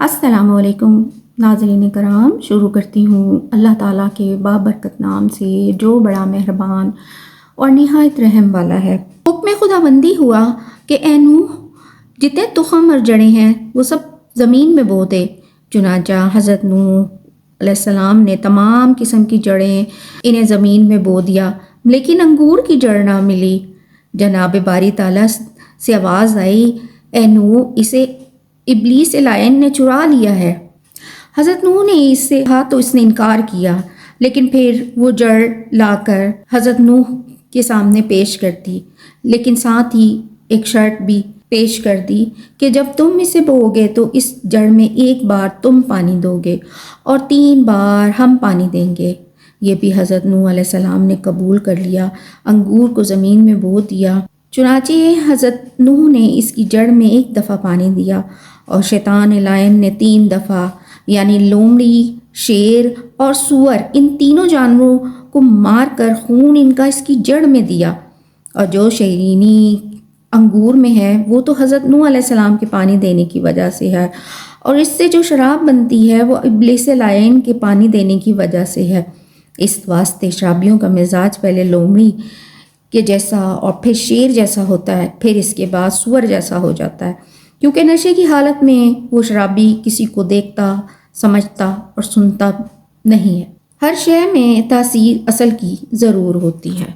السلام علیکم ناظرین کرام، شروع کرتی ہوں اللہ تعالیٰ کے بابرکت نام سے جو بڑا مہربان اور نہایت رحم والا ہے۔ حکم خداوندی ہوا کہ اے نوح، جتنے تخم اور جڑیں ہیں وہ سب زمین میں بو دے۔ چنانچہ حضرت نوح علیہ السلام نے تمام قسم کی جڑیں انہیں زمین میں بو دیا، لیکن انگور کی جڑ نہ ملی۔ جناب باری تعالیٰ سے آواز آئی، اے نوح، اسے ابلیس لعین نے چرا لیا ہے۔ حضرت نوح نے اس سے کہا تو اس نے انکار کیا، لیکن پھر وہ جڑ لا کر حضرت نوح کے سامنے پیش کر دی، لیکن ساتھ ہی ایک شرط بھی پیش کر دی کہ جب تم اسے بو گے تو اس جڑ میں ایک بار تم پانی دو گے اور 3 بار ہم پانی دیں گے۔ یہ بھی حضرت نوح علیہ السلام نے قبول کر لیا، انگور کو زمین میں بو دیا۔ چنانچہ حضرت نوح نے اس کی جڑ میں 1 دفعہ پانی دیا اور شیطان لعین نے 3 دفعہ، یعنی لومڑی، شیر اور سور، ان تینوں جانوروں کو مار کر خون ان کا اس کی جڑ میں دیا۔ اور جو شیرینی انگور میں ہے وہ تو حضرت نوح علیہ السلام کے پانی دینے کی وجہ سے ہے، اور اس سے جو شراب بنتی ہے وہ ابلیس لعین کے پانی دینے کی وجہ سے ہے۔ اس واسطے شرابیوں کا مزاج پہلے لومڑی کے جیسا اور پھر شیر جیسا ہوتا ہے، پھر اس کے بعد سور جیسا ہو جاتا ہے، کیونکہ نشے کی حالت میں وہ شرابی کسی کو دیکھتا، سمجھتا اور سنتا نہیں ہے۔ ہر شے میں تاثیر اصل کی ضرور ہوتی ہے۔